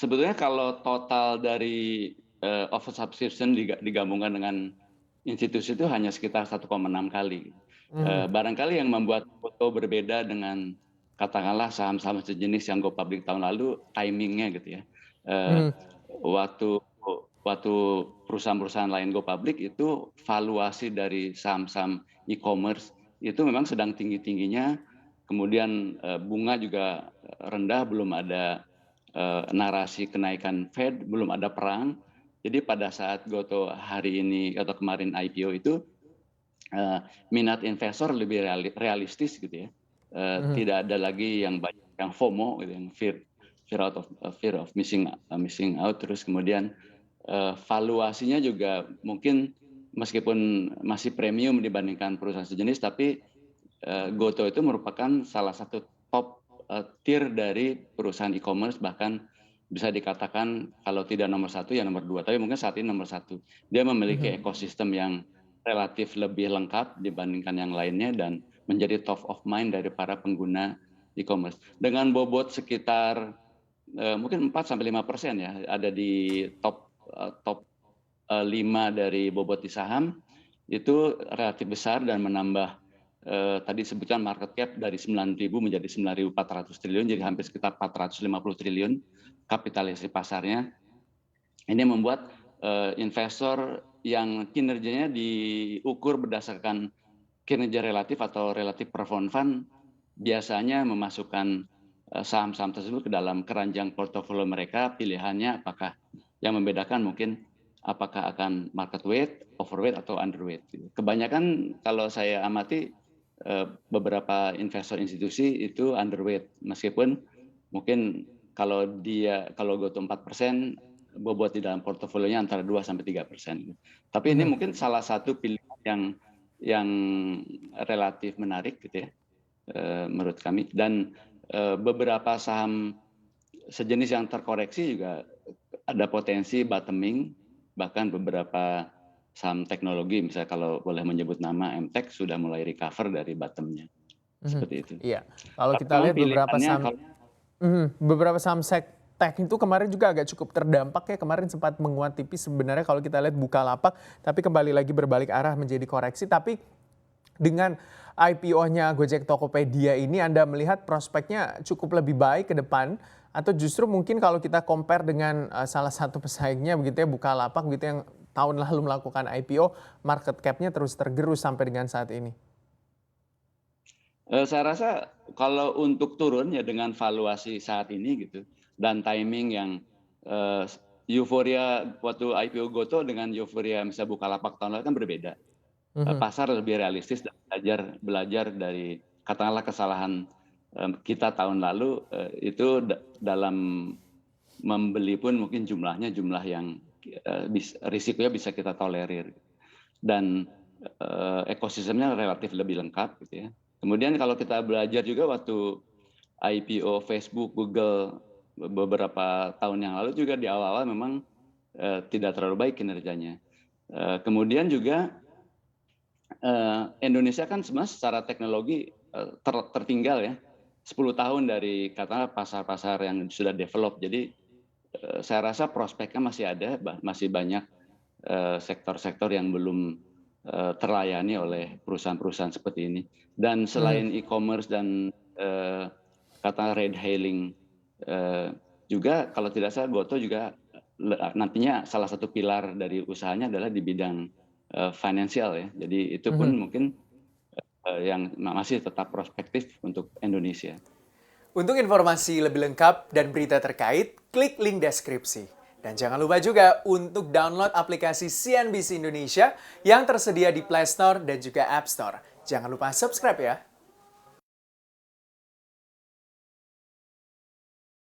Sebetulnya kalau total dari, oversubscription digabungkan dengan institusi itu hanya sekitar 1,6 kali. Mhm, Barangkali yang membuat Goto berbeda dengan katakanlah saham-saham sejenis yang go public tahun lalu, timing-nya gitu ya. Eee, mhm, waktu waktu perusahaan-perusahaan lain go public itu valuasi dari saham-saham e-commerce itu memang sedang tinggi-tingginya, kemudian, bunga juga rendah, belum ada, narasi kenaikan Fed, belum ada perang. Jadi pada saat Goto hari ini atau kemarin IPO itu, eee, minat investor lebih realistis gitu ya. mhm, Tidak ada lagi yang banyak yang FOMO gitu, yang fear of missing out, terus kemudian, valuasinya juga mungkin meskipun masih premium dibandingkan perusahaan sejenis, tapi, Goto itu merupakan salah satu top, tier dari perusahaan e-commerce, bahkan bisa dikatakan kalau tidak nomor satu ya nomor 2, tapi mungkin saat ini nomor satu. Dia memiliki mhm. ekosistem yang relatif lebih lengkap dibandingkan yang lainnya dan menjadi top of mind dari para pengguna e-commerce. Dengan bobot sekitar, mungkin 4-5% ya, ada di top 5 dari bobot di saham, itu relatif besar dan menambah, tadi sebutkan market cap dari 9.000 menjadi 9.400 triliun, jadi hampir sekitar 450 triliun kapitalisasi pasarnya. Ini membuat, investor yang kinerjanya diukur berdasarkan kinerja relatif atau relatif perform fund, biasanya memasukkan, saham-saham tersebut ke dalam keranjang portofolio mereka, pilihannya apakah yang membedakan mungkin apakah akan market weight, overweight, atau underweight gitu. Kebanyakan kalau saya amati, beberapa investor institusi itu underweight, meskipun mungkin kalau Gotoh 4%, bobot di dalam portofolionya antara 2-3% gitu. Tapi ini Mhm. mungkin salah satu pilihan yang relatif menarik gitu ya, menurut kami, dan, beberapa saham sejenis yang terkoreksi juga ada potensi bottoming, bahkan beberapa saham teknologi misalnya kalau boleh menyebut nama MTEK sudah mulai recover dari bottom-nya, Mhm, seperti itu. iya. Kalau Tapi kita memang lihat beberapa pilihannya saham kalau beberapa saham tech itu kemarin juga agak cukup terdampak ya, kemarin sempat menguat tipis sebenarnya kalau kita lihat Bukalapak, tapi kembali lagi berbalik arah menjadi koreksi. Tapi dengan IPO-nya Gojek Tokopedia ini Anda melihat prospeknya cukup lebih baik ke depan atau justru mungkin kalau kita compare dengan, salah satu pesaingnya begitu ya, Bukalapak gitu yang tahun lalu melakukan IPO, market cap-nya terus tergerus sampai dengan saat ini? Saya rasa kalau untuk turun ya dengan valuasi saat ini gitu, dan timing yang, eee, euforia waktu IPO Gotoh dengan euforia misalnya Bukalapak tahun lalu kan berbeda. Mhm, Pasar lebih realistis dan belajar belajar dari katakanlah kesalahan, kita tahun lalu, itu dalam membeli pun mungkin jumlahnya jumlah yang, risikonya bisa kita tolerir. Dan, ekosistemnya relatif lebih lengkap gitu ya. Kemudian kalau kita belajar juga waktu IPO Facebook, Google beberapa tahun yang lalu juga di awal-awal memang, tidak terlalu baik kinerjanya. Kemudian juga, Indonesia kan sebenarnya secara teknologi, tertinggal ya, 10 tahun dari katakanlah pasar-pasar yang sudah develop. Jadi, saya rasa prospeknya masih ada, masih banyak, sektor-sektor yang belum, terlayani oleh perusahaan-perusahaan seperti ini. Dan mhm. selain e-commerce dan, katakanlah ride hailing, eee, juga kalau tidak salah Gotoh juga, nantinya salah satu pilar dari usahanya adalah di bidang, finansial ya. Jadi itu pun Mhm. mungkin, yang masih tetap prospektif untuk Indonesia. Untuk informasi lebih lengkap dan berita terkait, klik link deskripsi. Dan jangan lupa juga untuk download aplikasi CNBC Indonesia yang tersedia di Play Store dan juga App Store. Jangan lupa subscribe ya.